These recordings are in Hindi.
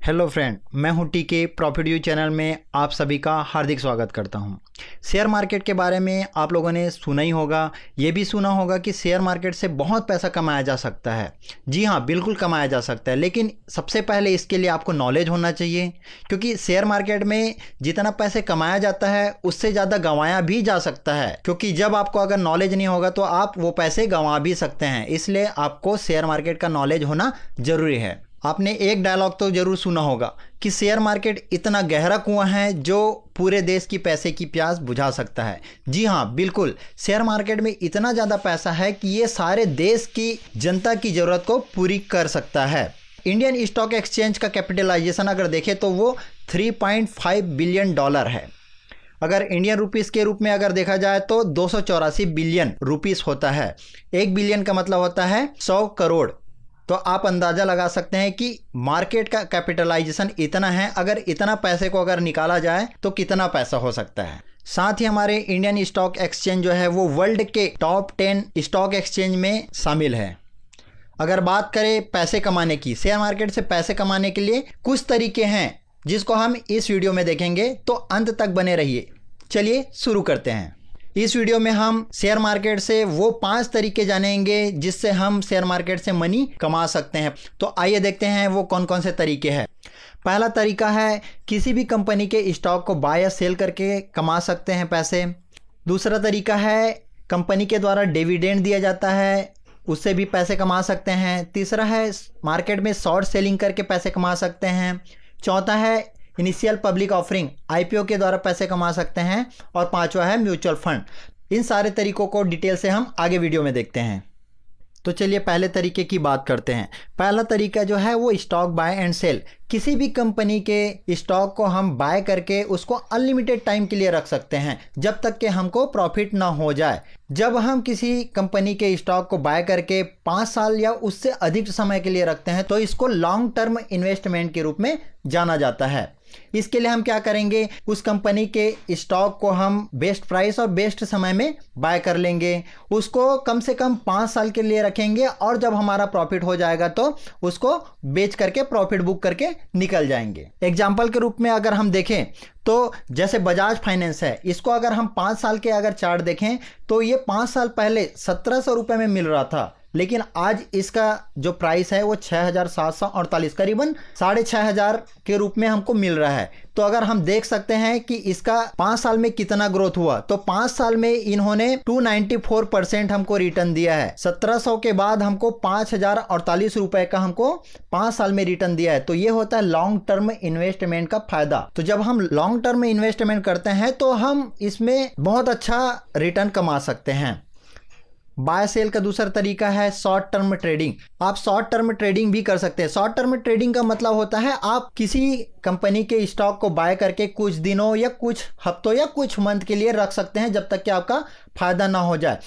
हेलो फ्रेंड, मैं हूं टीके। प्रॉफिट व्यू चैनल में आप सभी का हार्दिक स्वागत करता हूं। शेयर मार्केट के बारे में आप लोगों ने सुना ही होगा, ये भी सुना होगा कि शेयर मार्केट से बहुत पैसा कमाया जा सकता है। जी हाँ, बिल्कुल कमाया जा सकता है, लेकिन सबसे पहले इसके लिए आपको नॉलेज होना चाहिए, क्योंकि शेयर मार्केट में जितना पैसे कमाया जाता है उससे ज़्यादा गंवाया भी जा सकता है, क्योंकि जब आपको अगर नॉलेज नहीं होगा तो आप वो पैसे गंवा भी सकते हैं। इसलिए आपको शेयर मार्केट का नॉलेज होना ज़रूरी है। आपने एक डायलॉग तो जरूर सुना होगा कि शेयर मार्केट इतना गहरा कुआं है जो पूरे देश की पैसे की प्यास बुझा सकता है। जी हाँ, बिल्कुल, शेयर मार्केट में इतना ज़्यादा पैसा है कि ये सारे देश की जनता की ज़रूरत को पूरी कर सकता है। इंडियन स्टॉक एक्सचेंज का कैपिटलाइजेशन अगर देखें तो वो 3.5 बिलियन डॉलर है। अगर इंडियन रुपीस के रूप में अगर देखा जाए तो 284 बिलियन रुपीस होता है। 1 बिलियन का मतलब होता है 100 करोड़। तो आप अंदाज़ा लगा सकते हैं कि मार्केट का कैपिटलाइजेशन इतना है। अगर इतना पैसे को अगर निकाला जाए तो कितना पैसा हो सकता है। साथ ही हमारे इंडियन स्टॉक एक्सचेंज जो है वो वर्ल्ड के टॉप 10 स्टॉक एक्सचेंज में शामिल है। अगर बात करें पैसे कमाने की, शेयर मार्केट से पैसे कमाने के लिए कुछ तरीके हैं जिसको हम इस वीडियो में देखेंगे, तो अंत तक बने रहिए। चलिए शुरू करते हैं। इस वीडियो में हम शेयर मार्केट से वो 5 तरीके जानेंगे जिससे हम शेयर मार्केट से मनी कमा सकते हैं। तो आइए देखते हैं वो कौन कौन से तरीके हैं। पहला तरीका है, किसी भी कंपनी के स्टॉक को बाय या सेल करके कमा सकते हैं पैसे। दूसरा तरीका है, कंपनी के द्वारा डिविडेंड दिया जाता है, उससे भी पैसे कमा सकते हैं। तीसरा है, मार्केट में शॉर्ट सेलिंग करके पैसे कमा सकते हैं। चौथा है, इनिशियल पब्लिक ऑफरिंग, आईपीओ के द्वारा पैसे कमा सकते हैं। और पांचवा है म्यूचुअल फंड। इन सारे तरीकों को डिटेल से हम आगे वीडियो में देखते हैं। तो चलिए पहले तरीके की बात करते हैं। पहला तरीका जो है वो स्टॉक बाय एंड सेल। किसी भी कंपनी के स्टॉक को हम बाय करके उसको अनलिमिटेड टाइम के लिए रख सकते हैं, जब तक कि हमको प्रॉफिट ना हो जाए। जब हम किसी कंपनी के स्टॉक को बाय करके 5 साल या उससे अधिक समय के लिए रखते हैं तो इसको लॉन्ग टर्म इन्वेस्टमेंट के रूप में जाना जाता है। इसके लिए हम क्या करेंगे, उस कंपनी के स्टॉक को हम बेस्ट प्राइस और बेस्ट समय में बाय कर लेंगे। उसको कम से कम 5 साल के लिए रखेंगे और जब हमारा प्रॉफिट हो जाएगा तो उसको बेच करके प्रॉफिट बुक करके निकल जाएंगे। एग्जाम्पल के रूप में अगर हम देखें तो जैसे बजाज फाइनेंस है, इसको अगर हम 5 साल के अगर चार्ट देखें तो ये 5 साल पहले 1700 रुपये में मिल रहा था, लेकिन आज इसका जो प्राइस है वो 6748, करीबन 6500 के रूप में हमको मिल रहा है। तो अगर हम देख सकते हैं कि इसका 5 साल में कितना ग्रोथ हुआ, तो 5 साल में इन्होंने 294% हमको रिटर्न दिया है। 1700 के बाद हमको 5048 रुपए का हमको 5 साल में रिटर्न दिया है। तो ये होता है लॉन्ग टर्म इन्वेस्टमेंट का फायदा। तो जब हम लॉन्ग टर्म इन्वेस्टमेंट करते हैं तो हम इसमें बहुत अच्छा रिटर्न कमा सकते हैं। बाय सेल का दूसरा तरीका है शॉर्ट टर्म ट्रेडिंग। आप शॉर्ट टर्म ट्रेडिंग भी कर सकते हैं। शॉर्ट टर्म ट्रेडिंग का मतलब होता है आप किसी कंपनी के स्टॉक को बाय करके कुछ दिनों या कुछ हफ्तों या कुछ मंथ के लिए रख सकते हैं, जब तक कि आपका फायदा ना हो जाए।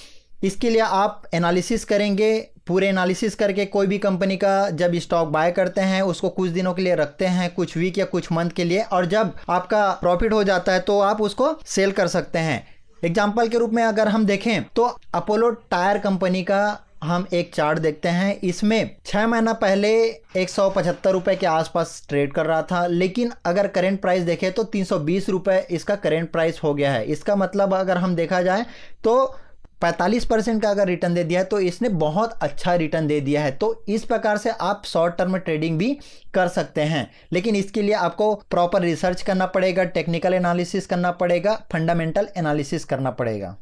इसके लिए आप एनालिसिस करेंगे, पूरे एनालिसिस करके कोई भी कंपनी का जब स्टॉक बाय करते हैं उसको कुछ दिनों के लिए रखते हैं, कुछ वीक या कुछ मंथ के लिए, और जब आपका प्रॉफिट हो जाता है तो आप उसको सेल कर सकते हैं। एग्जाम्पल के रूप में अगर हम देखें तो अपोलो टायर कंपनी का हम एक चार्ट देखते हैं। इसमें 6 महीना पहले 175 रुपये के आसपास ट्रेड कर रहा था, लेकिन अगर करेंट प्राइस देखें तो 320 रुपये इसका करेंट प्राइस हो गया है। इसका मतलब अगर हम देखा जाए तो 45% का अगर रिटर्न दे दिया है, तो इसने बहुत अच्छा रिटर्न दे दिया है। तो इस प्रकार से आप शॉर्ट टर्म ट्रेडिंग भी कर सकते हैं, लेकिन इसके लिए आपको प्रॉपर रिसर्च करना पड़ेगा, टेक्निकल एनालिसिस करना पड़ेगा, फंडामेंटल एनालिसिस करना पड़ेगा।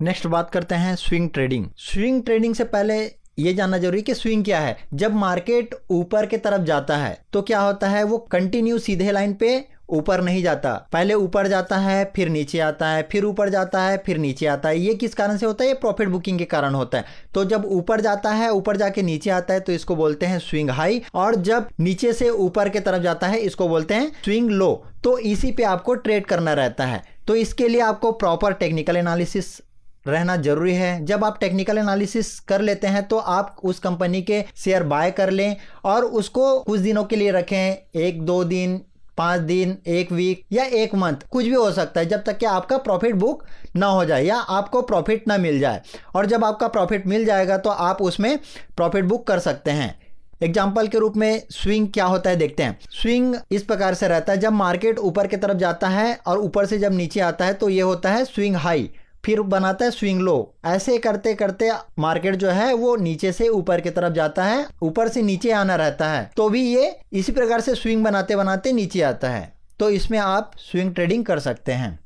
नेक्स्ट बात करते हैं स्विंग ट्रेडिंग। स्विंग ट्रेडिंग से पहले ये जानना जरूरी कि स्विंग क्या है। जब मार्केट ऊपर की तरफ जाता है तो क्या होता है, वो कंटिन्यू सीधे लाइन पे ऊपर नहीं जाता, पहले ऊपर जाता है, फिर नीचे आता है, फिर ऊपर जाता है, फिर नीचे आता है। ये किस कारण से होता है? ये प्रॉफिट बुकिंग के कारण होता है। तो जब ऊपर जाता है, ऊपर जाके नीचे आता है, तो इसको बोलते हैं स्विंग हाई, और जब नीचे से ऊपर की तरफ जाता है इसको बोलते हैं स्विंग लो। तो इसी पे आपको ट्रेड करना रहता है। तो इसके लिए आपको प्रॉपर टेक्निकल एनालिसिस रहना जरूरी है। जब आप टेक्निकल एनालिसिस कर लेते हैं तो आप उस कंपनी के शेयर बाय कर लें और उसको कुछ दिनों के लिए रखें, 1-2 दिन, 5 दिन, 1 वीक या 1 मंथ, कुछ भी हो सकता है, जब तक कि आपका प्रॉफिट बुक ना हो जाए या आपको प्रॉफिट ना मिल जाए। और जब आपका प्रॉफिट मिल जाएगा तो आप उसमें प्रॉफिट बुक कर सकते हैं। एग्जाम्पल के रूप में स्विंग क्या होता है देखते हैं। स्विंग इस प्रकार से रहता है, जब मार्केट ऊपर की तरफ जाता है और ऊपर से जब नीचे आता है तो ये होता है स्विंग हाई, फिर बनाता है स्विंग लो। ऐसे करते करते मार्केट जो है वो नीचे से ऊपर की तरफ जाता है, ऊपर से नीचे आना रहता है, तो भी ये इसी प्रकार से स्विंग बनाते बनाते नीचे आता है। तो इसमें आप स्विंग ट्रेडिंग कर सकते हैं।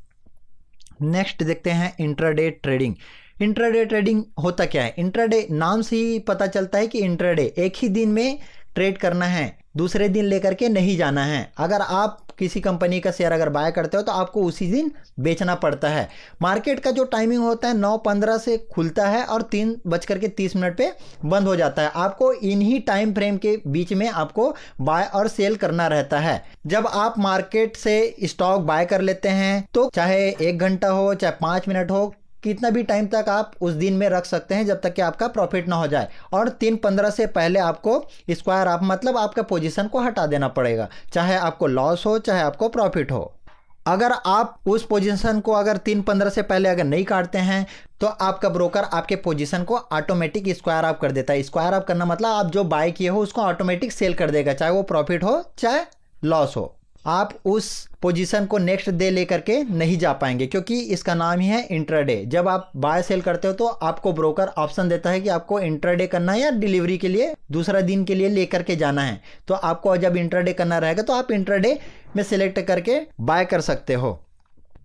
नेक्स्ट देखते हैं इंट्राडे ट्रेडिंग। इंट्राडे ट्रेडिंग होता क्या है? इंट्राडे नाम से ही पता चलता है कि इंट्राडे एक ही दिन में ट्रेड करना है, दूसरे दिन लेकर के नहीं जाना है। अगर आप किसी कंपनी का शेयर अगर बाय करते हो तो आपको उसी दिन बेचना पड़ता है। मार्केट का जो टाइमिंग होता है 9:15 से खुलता है और 3:30 पे बंद हो जाता है। आपको इन्हीं टाइम फ्रेम के बीच में आपको बाय और सेल करना रहता है। जब आप मार्केट से स्टॉक बाय कर लेते हैं तो चाहे 1 घंटा हो चाहे 5 मिनट हो, कितना भी टाइम तक आप उस दिन में रख सकते हैं जब तक कि आपका प्रॉफिट ना हो जाए। और 3:15 से पहले आपको स्क्वायर आप मतलब आपका पोजीशन को हटा देना पड़ेगा, चाहे आपको लॉस हो चाहे आपको प्रॉफिट हो। अगर आप उस पोजीशन को अगर 3:15 से पहले अगर नहीं काटते हैं तो आपका ब्रोकर आपके पोजीशन को ऑटोमेटिक स्क्वायर अप कर देता है। स्क्वायर अप करना मतलब आप जो बाय किए हो उसको ऑटोमेटिक सेल कर देगा, चाहे वो प्रॉफिट हो चाहे लॉस हो। आप उस पोजीशन को नेक्स्ट डे लेकर के नहीं जा पाएंगे, क्योंकि इसका नाम ही है इंट्राडे। जब आप बाय सेल करते हो तो आपको ब्रोकर ऑप्शन देता है कि आपको इंट्राडे करना है या डिलीवरी के लिए दूसरा दिन के लिए लेकर के जाना है। तो आपको जब इंट्राडे करना रहेगा तो आप इंट्राडे में सिलेक्ट करके बाय कर सकते हो।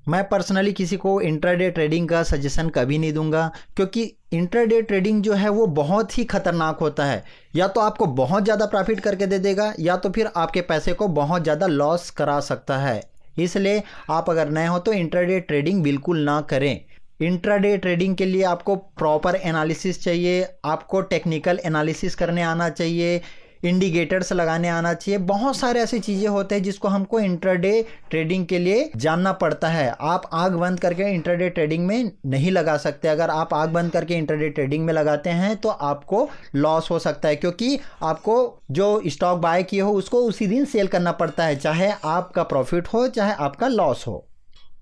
मैं पर्सनली किसी को इंट्राडे ट्रेडिंग का सजेशन कभी नहीं दूंगा, क्योंकि इंट्राडे ट्रेडिंग जो है वो बहुत ही खतरनाक होता है। या तो आपको बहुत ज़्यादा प्रॉफिट करके दे देगा या तो फिर आपके पैसे को बहुत ज़्यादा लॉस करा सकता है। इसलिए आप अगर नए हो तो इंट्राडे ट्रेडिंग बिल्कुल ना करें। इंट्राडे ट्रेडिंग के लिए आपको प्रॉपर एनालिसिस चाहिए, आपको टेक्निकल एनालिसिस करने आना चाहिए, इंडिकेटर्स लगाने आना चाहिए। बहुत सारे ऐसी चीज़ें होते हैं जिसको हमको इंट्राडे ट्रेडिंग के लिए जानना पड़ता है। आप आंख बंद करके इंट्राडे ट्रेडिंग में नहीं लगा सकते। अगर आप आंख बंद करके इंट्राडे ट्रेडिंग में लगाते हैं तो आपको लॉस हो सकता है, क्योंकि आपको जो स्टॉक बाय किए हो उसको उसी दिन सेल करना पड़ता है, चाहे आपका प्रॉफिट हो चाहे आपका लॉस हो।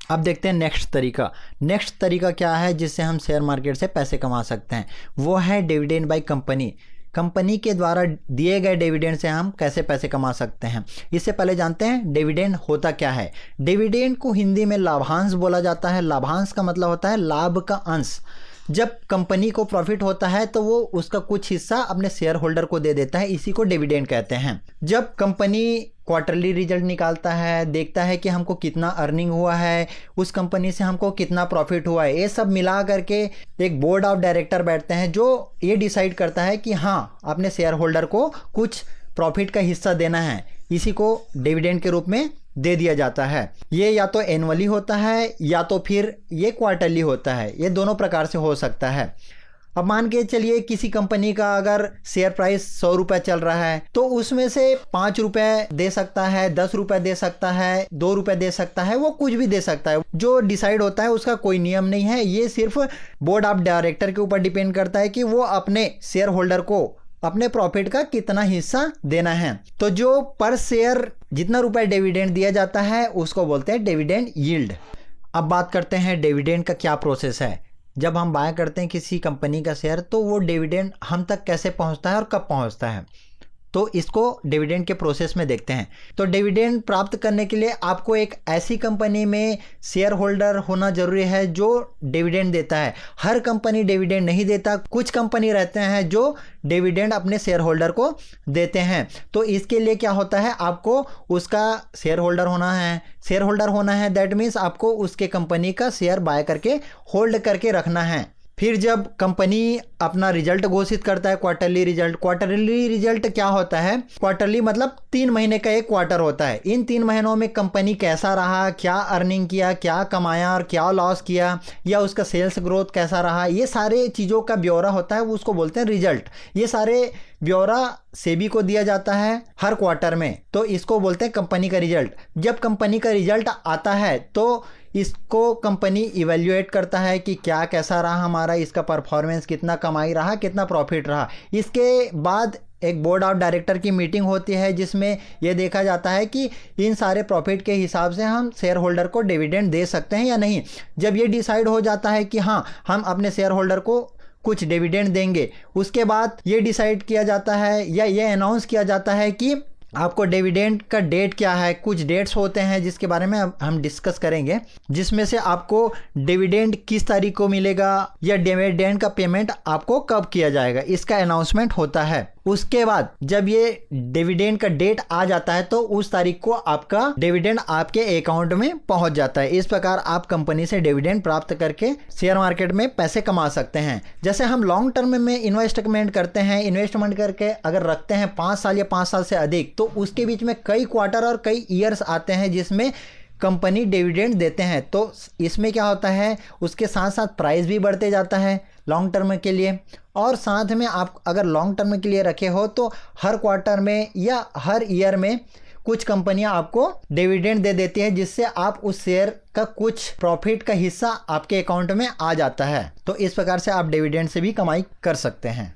अब देखते हैं नेक्स्ट तरीका। नेक्स्ट तरीका क्या है जिससे हम शेयर मार्केट से पैसे कमा सकते हैं? वो है डिविडेंड बाय कंपनी। कंपनी के द्वारा दिए गए डिविडेंड से हम कैसे पैसे कमा सकते हैं। इससे पहले जानते हैं डिविडेंड होता क्या है। डिविडेंड को हिंदी में लाभांश बोला जाता है। लाभांश का मतलब होता है लाभ का अंश। जब कंपनी को प्रॉफिट होता है तो वो उसका कुछ हिस्सा अपने शेयर होल्डर को दे देता है, इसी को डिविडेंड कहते हैं। जब कंपनी क्वार्टरली रिजल्ट निकालता है, देखता है कि हमको कितना अर्निंग हुआ है, उस कंपनी से हमको कितना प्रॉफिट हुआ है, ये सब मिला करके एक बोर्ड ऑफ डायरेक्टर बैठते हैं जो ये डिसाइड करता है कि हाँ अपने शेयर होल्डर को कुछ प्रॉफिट का हिस्सा देना है, इसी को डिविडेंड के रूप में दे दिया जाता है। ये या तो एनुअली होता है या तो फिर ये क्वार्टरली होता है, ये दोनों प्रकार से हो सकता है। अब मान के चलिए किसी कंपनी का अगर शेयर प्राइस 100 रुपये चल रहा है तो उसमें से 5 रुपये दे सकता है, 10 रुपये दे सकता है, 2 रुपये दे सकता है, वो कुछ भी दे सकता है। जो डिसाइड होता है उसका कोई नियम नहीं है, ये सिर्फ बोर्ड ऑफ डायरेक्टर के ऊपर डिपेंड करता है कि वो अपने शेयर होल्डर को अपने प्रॉफिट का कितना हिस्सा देना है। तो जो पर शेयर जितना रुपए डिविडेंड दिया जाता है उसको बोलते हैं डिविडेंड यील्ड। अब बात करते हैं डिविडेंड का क्या प्रोसेस है। जब हम बाय करते हैं किसी कंपनी का शेयर तो वो डिविडेंड हम तक कैसे पहुंचता है और कब पहुंचता है, तो इसको डिविडेंड के प्रोसेस में देखते हैं। तो डिविडेंड प्राप्त करने के लिए आपको एक ऐसी कंपनी में शेयर होल्डर होना जरूरी है जो डिविडेंड देता है। हर कंपनी डिविडेंड नहीं देता, कुछ कंपनी रहते हैं जो डिविडेंड अपने शेयर होल्डर को देते हैं। तो इसके लिए क्या होता है, आपको उसका शेयर होल्डर होना है। शेयर होल्डर होना है दैट मीन्स आपको उसके कंपनी का शेयर बाय करके होल्ड करके रखना है। फिर जब कंपनी अपना रिजल्ट घोषित करता है, क्वार्टरली रिजल्ट। क्वार्टरली रिजल्ट क्या होता है? क्वार्टरली मतलब 3 महीने का एक क्वार्टर होता है। इन 3 महीनों में कंपनी कैसा रहा, क्या अर्निंग किया, क्या कमाया और क्या लॉस किया, या उसका सेल्स ग्रोथ कैसा रहा, ये सारे चीज़ों का ब्यौरा होता है, उसको बोलते हैं रिजल्ट। ये सारे ब्यौरा सेबी को दिया जाता है हर क्वार्टर में, तो इसको बोलते हैं कंपनी का रिजल्ट। जब कंपनी का रिजल्ट आता है तो इसको कंपनी इवैल्यूएट करता है कि क्या कैसा रहा हमारा, इसका परफॉर्मेंस, कितना कमाई रहा, कितना प्रॉफिट रहा। इसके बाद एक बोर्ड ऑफ डायरेक्टर की मीटिंग होती है जिसमें यह देखा जाता है कि इन सारे प्रॉफिट के हिसाब से हम शेयर होल्डर को डिविडेंड दे सकते हैं या नहीं। जब ये डिसाइड हो जाता है कि हाँ हम अपने शेयर होल्डर को कुछ डिविडेंड देंगे। उसके बाद ये डिसाइड किया जाता है या ये अनाउंस किया जाता है कि आपको डिविडेंड का डेट क्या है। कुछ डेट्स होते हैं जिसके बारे में हम डिस्कस करेंगे, जिसमें से आपको डिविडेंड किस तारीख को मिलेगा या डिविडेंड का पेमेंट आपको कब किया जाएगा, इसका अनाउंसमेंट होता है। उसके बाद जब ये डिविडेंड का डेट आ जाता है तो उस तारीख को आपका डिविडेंड आपके अकाउंट में पहुंच जाता है। इस प्रकार आप कंपनी से डिविडेंड प्राप्त करके शेयर मार्केट में पैसे कमा सकते हैं। जैसे हम लॉन्ग टर्म में इन्वेस्टमेंट करते हैं, इन्वेस्टमेंट करके अगर रखते हैं 5 साल या 5 साल से अधिक, तो उसके बीच में कई क्वार्टर और कई ईयर्स आते हैं जिसमें कंपनी डिविडेंड देते हैं। तो इसमें क्या होता है, उसके साथ साथ प्राइस भी बढ़ते जाता है लॉन्ग टर्म के लिए। और साथ में आप अगर लॉन्ग टर्म के लिए रखे हो तो हर क्वार्टर में या हर ईयर में कुछ कंपनियां आपको डिविडेंड दे देती है, जिससे आप उस शेयर का कुछ प्रॉफिट का हिस्सा आपके अकाउंट में आ जाता है। तो इस प्रकार से आप डिविडेंड से भी कमाई कर सकते हैं।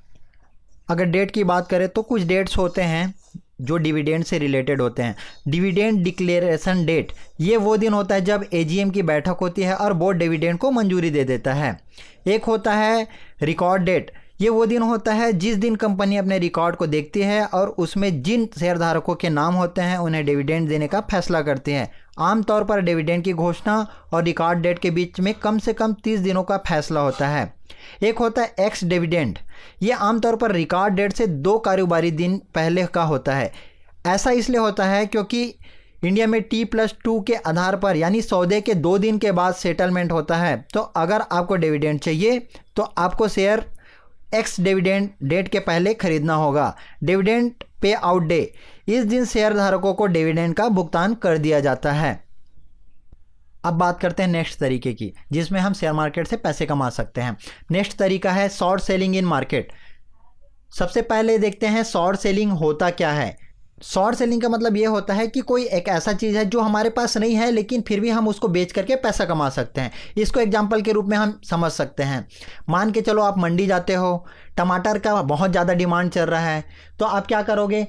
अगर डेट की बात करें तो कुछ डेट्स होते हैं जो डिविडेंड से रिलेटेड होते हैं। डिविडेंड डिक्लेरेशन डेट, ये वो दिन होता है जब एजीएम की बैठक होती है और बोर्ड डिविडेंड को मंजूरी दे देता है। एक होता है रिकॉर्ड डेट, ये वो दिन होता है जिस दिन कंपनी अपने रिकॉर्ड को देखती है और उसमें जिन शेयरधारकों के नाम होते हैं उन्हें डिविडेंड देने का फैसला करती है। आमतौर पर डिविडेंड की घोषणा और रिकॉर्ड डेट के बीच में कम से कम 30 दिनों का फैसला होता है। एक होता है एक्स डिविडेंड, ये आमतौर पर रिकॉर्ड डेट से 2 कारोबारी दिन पहले का होता है। ऐसा इसलिए होता है क्योंकि इंडिया में T+2 के आधार पर यानी सौदे के 2 दिन के बाद सेटलमेंट होता है। तो अगर आपको डिविडेंड चाहिए तो आपको शेयर एक्स डिविडेंड डेट के पहले खरीदना होगा। डिविडेंड पे आउट डे, इस दिन शेयर धारकों को डिविडेंड का भुगतान कर दिया जाता है। अब बात करते हैं नेक्स्ट तरीके की जिसमें हम शेयर मार्केट से पैसे कमा सकते हैं। नेक्स्ट तरीका है शॉर्ट सेलिंग इन मार्केट। सबसे पहले देखते हैं शॉर्ट सेलिंग होता क्या है। शॉर्ट सेलिंग का मतलब ये होता है कि कोई एक ऐसा चीज़ है जो हमारे पास नहीं है लेकिन फिर भी हम उसको बेच करके पैसा कमा सकते हैं। इसको एग्जांपल के रूप में हम समझ सकते हैं। मान के चलो आप मंडी जाते हो, टमाटर का बहुत ज़्यादा डिमांड चल रहा है, तो आप क्या करोगे,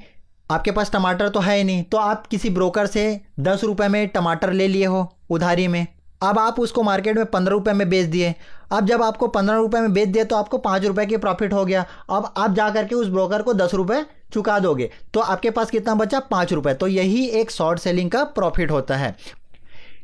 आपके पास टमाटर तो है ही नहीं, तो आप किसी ब्रोकर से 10 रुपये में टमाटर ले लिए हो उधारी में। अब आप उसको मार्केट में 15 रुपये में बेच दिए। अब जब आपको 15 रुपये में बेच दिए तो आपको 5 रुपये की प्रॉफिट हो गया। अब आप जा करके उस ब्रोकर को 10 रुपये चुका दोगे तो आपके पास कितना बचा, 5 रुपये। तो यही एक शॉर्ट सेलिंग का प्रॉफिट होता है।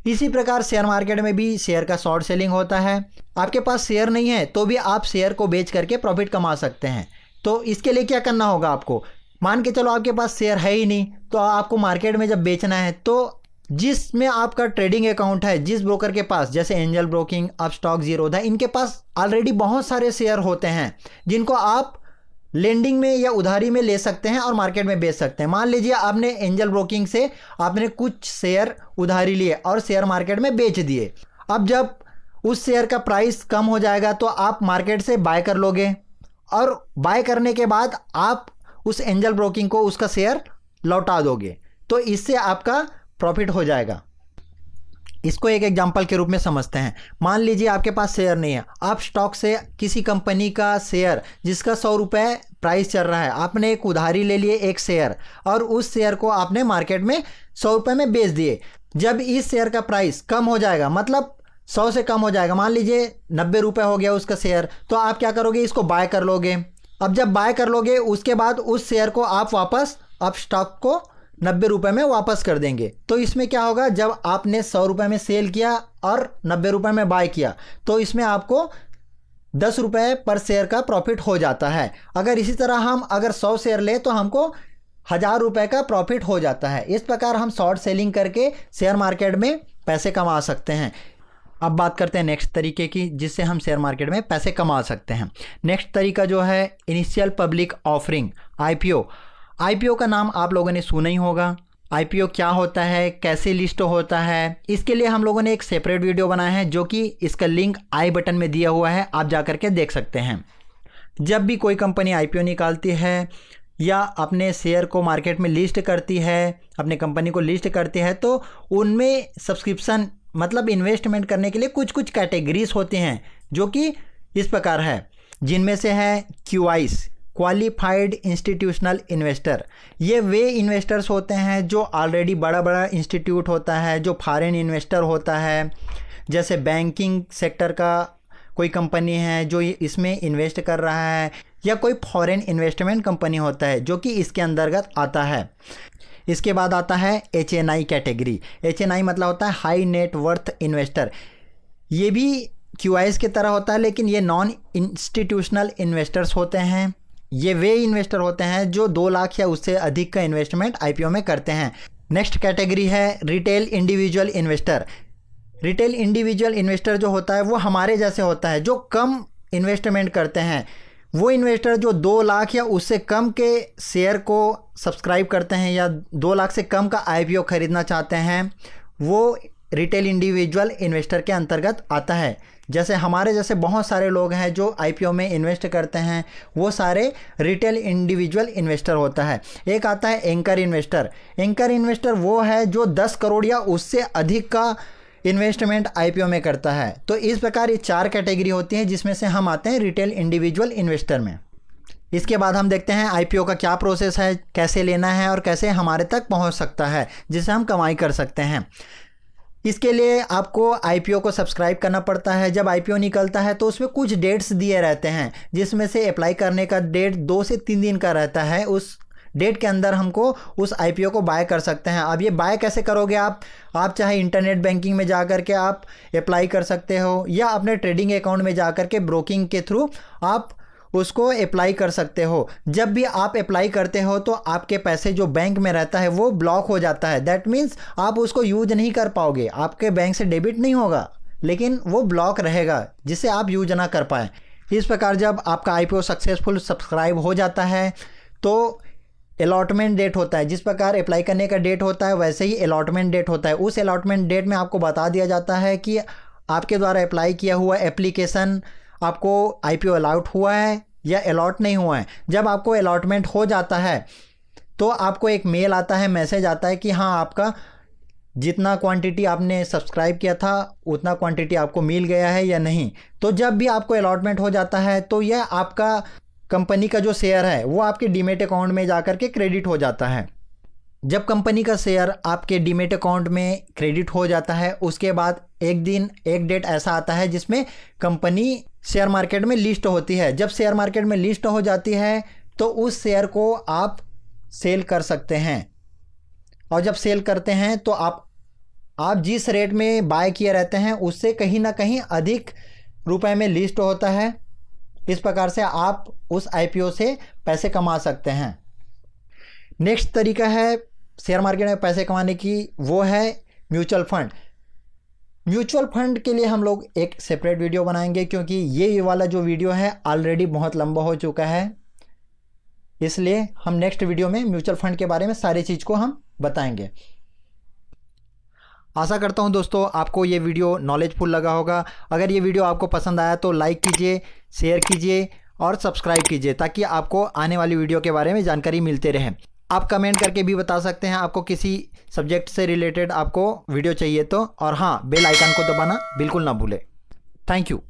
इसी प्रकार शेयर मार्केट में भी शेयर का शॉर्ट सेलिंग होता है। आपके पास शेयर नहीं है तो भी आप शेयर को बेच करके प्रॉफिट कमा सकते हैं। तो इसके लिए क्या करना होगा आपको, मान के चलो आपके पास शेयर है ही नहीं, तो आपको मार्केट में जब बेचना है तो जिसमें आपका ट्रेडिंग अकाउंट है, जिस ब्रोकर के पास, जैसे एंजल ब्रोकिंग, अपस्टॉक, जीरोधा, इनके पास ऑलरेडी बहुत सारे शेयर होते हैं जिनको आप लेंडिंग में या उधारी में ले सकते हैं और मार्केट में बेच सकते हैं। मान लीजिए आपने एंजल ब्रोकिंग से आपने कुछ शेयर उधारी लिए और शेयर मार्केट में बेच दिए। अब जब उस शेयर का प्राइस कम हो जाएगा तो आप मार्केट से बाय कर लोगे और बाय करने के बाद आप उस एंजल ब्रोकिंग को उसका शेयर लौटा दोगे, तो इससे आपका प्रॉफिट हो जाएगा। इसको एक एग्जांपल के रूप में समझते हैं। मान लीजिए आपके पास शेयर नहीं है, आप स्टॉक से किसी कंपनी का शेयर जिसका 100 रुपये प्राइस चल रहा है, आपने एक उधारी ले लिए एक शेयर और उस शेयर को आपने मार्केट में 100 रुपये में बेच दिए। जब इस शेयर का प्राइस कम हो जाएगा, मतलब 100 से कम हो जाएगा, मान लीजिए 90 रुपये हो गया उसका शेयर, तो आप क्या करोगे, इसको बाय कर लोगे। अब जब बाय कर लोगे उसके बाद उस शेयर को आप वापस अब स्टॉक को 90 रुपये में वापस कर देंगे। तो इसमें क्या होगा, जब आपने 100 रुपये में सेल किया और 90 रुपये में बाय किया तो इसमें आपको 10 रुपये पर शेयर का प्रॉफिट हो जाता है। अगर इसी तरह हम अगर 100 शेयर ले तो हमको 1000 रुपये का प्रॉफिट हो जाता है। इस प्रकार हम शॉर्ट सेलिंग करके शेयर मार्केट में पैसे कमा सकते हैं। अब बात करते हैं नेक्स्ट तरीके की जिससे हम शेयर मार्केट में पैसे कमा सकते हैं। नेक्स्ट तरीका जो है initial public offering, IPO। IPO का नाम आप लोगों ने सुना ही होगा। IPO क्या होता है, कैसे लिस्ट होता है, इसके लिए हम लोगों ने एक सेपरेट वीडियो बनाया है जो कि इसका लिंक आई बटन में दिया हुआ है, आप जा करके देख सकते हैं। जब भी कोई कंपनी IPO निकालती है या अपने शेयर को मार्केट में लिस्ट करती है, अपने कंपनी को लिस्ट करती है, तो उनमें सब्सक्रिप्शन मतलब इन्वेस्टमेंट करने के लिए कुछ कुछ कैटेगरीज होती हैं जो कि इस प्रकार है, जिनमें से है QIs, क्वालिफाइड इंस्टीट्यूशनल इन्वेस्टर। ये वे इन्वेस्टर्स होते हैं जो ऑलरेडी बड़ा बड़ा इंस्टीट्यूट होता है, जो फॉरेन इन्वेस्टर होता है, जैसे बैंकिंग सेक्टर का कोई कंपनी है जो इसमें इन्वेस्ट कर रहा है, या कोई फॉरेन इन्वेस्टमेंट कंपनी होता है जो कि इसके अंतर्गत आता है। इसके बाद आता है HNI कैटेगरी। HNI मतलब होता है हाई नेट वर्थ इन्वेस्टर। ये भी QIS की तरह होता है, लेकिन ये नॉन इंस्टीट्यूशनल इन्वेस्टर्स होते हैं। ये वे इन्वेस्टर होते हैं जो 2 लाख या उससे अधिक का इन्वेस्टमेंट IPO में करते हैं। नेक्स्ट कैटेगरी है retail individual investor. Retail individual investor जो होता है वो हमारे जैसे होता है, जो कम इन्वेस्टमेंट करते हैं। वो इन्वेस्टर जो 2 लाख या उससे कम के शेयर को सब्सक्राइब करते हैं या 2 लाख से कम का IPO खरीदना चाहते हैं, वो रिटेल इंडिविजुअल इन्वेस्टर के अंतर्गत आता है। जैसे हमारे जैसे बहुत सारे लोग हैं जो IPO में इन्वेस्ट करते हैं, वो सारे रिटेल इंडिविजुअल इन्वेस्टर होता है। एक आता है एंकर इन्वेस्टर। एंकर इन्वेस्टर वो है जो 10 करोड़ या उससे अधिक का इन्वेस्टमेंट IPO में करता है। तो इस प्रकार ये 4 कैटेगरी होती हैं जिसमें से हम आते हैं रिटेल इंडिविजुअल इन्वेस्टर में। इसके बाद हम देखते हैं IPO का क्या प्रोसेस है, कैसे लेना है और कैसे हमारे तक पहुंच सकता है जिससे हम कमाई कर सकते हैं। इसके लिए आपको IPO को सब्सक्राइब करना पड़ता है। जब IPO निकलता है तो उसमें कुछ डेट्स दिए रहते हैं, जिसमें से अप्लाई करने का डेट 2 से 3 दिन का रहता है। उस डेट के अंदर हमको उस IPO को बाय कर सकते हैं। अब ये बाय कैसे करोगे आप चाहे इंटरनेट बैंकिंग में जा कर के आप अप्लाई कर सकते हो, या अपने ट्रेडिंग अकाउंट में जा कर के ब्रोकिंग के थ्रू आप उसको अप्लाई कर सकते हो। जब भी आप अप्लाई करते हो तो आपके पैसे जो बैंक में रहता है वो ब्लॉक हो जाता है। दैट मीन्स आप उसको यूज नहीं कर पाओगे, आपके बैंक से डेबिट नहीं होगा, लेकिन वो ब्लॉक रहेगा जिससे आप यूज ना कर पाए। इस प्रकार जब आपका IPO सक्सेसफुल सब्सक्राइब हो जाता है तो अलॉटमेंट डेट होता है। जिस प्रकार अप्लाई करने का डेट होता है वैसे ही अलॉटमेंट डेट होता है। उस अलॉटमेंट डेट में आपको बता दिया जाता है कि आपके द्वारा अप्लाई किया हुआ एप्लीकेशन आपको IPO अलाउट हुआ है या अलॉट नहीं हुआ है। जब आपको अलॉटमेंट हो जाता है तो आपको एक मेल आता है, मैसेज आता है कि हाँ आपका जितना क्वांटिटी आपने सब्सक्राइब किया था उतना क्वांटिटी आपको मिल गया है या नहीं। तो जब भी आपको अलॉटमेंट हो जाता है तो यह आपका कंपनी का जो शेयर है वो आपके डीमेट अकाउंट में जाकर के क्रेडिट हो जाता है। जब कंपनी का शेयर आपके डीमेट अकाउंट में क्रेडिट हो जाता है उसके बाद एक डेट ऐसा आता है जिसमें कंपनी शेयर मार्केट में लिस्ट होती है। जब शेयर मार्केट में लिस्ट हो जाती है तो उस शेयर को आप सेल कर सकते हैं, और जब सेल करते हैं तो आप जिस रेट में बाय किए रहते हैं उससे कहीं ना कहीं अधिक रुपए में लिस्ट होता है। इस प्रकार से आप उस IPO से पैसे कमा सकते हैं। नेक्स्ट तरीका है शेयर मार्केट में पैसे कमाने की, वो है म्यूचुअल फंड। म्यूचुअल फंड के लिए हम लोग एक सेपरेट वीडियो बनाएंगे, क्योंकि ये वाला जो वीडियो है ऑलरेडी बहुत लंबा हो चुका है। इसलिए हम नेक्स्ट वीडियो में म्यूचुअल फंड के बारे में सारी चीज़ को हम बताएंगे। आशा करता हूं दोस्तों आपको ये वीडियो नॉलेजफुल लगा होगा। अगर ये वीडियो आपको पसंद आया तो लाइक कीजिए, शेयर कीजिए और सब्सक्राइब कीजिए, ताकि आपको आने वाली वीडियो के बारे में जानकारी मिलते रहे। आप कमेंट करके भी बता सकते हैं आपको किसी सब्जेक्ट से रिलेटेड आपको वीडियो चाहिए तो, और हाँ बेल आइकन को दबाना बिल्कुल ना भूलें। Thank you.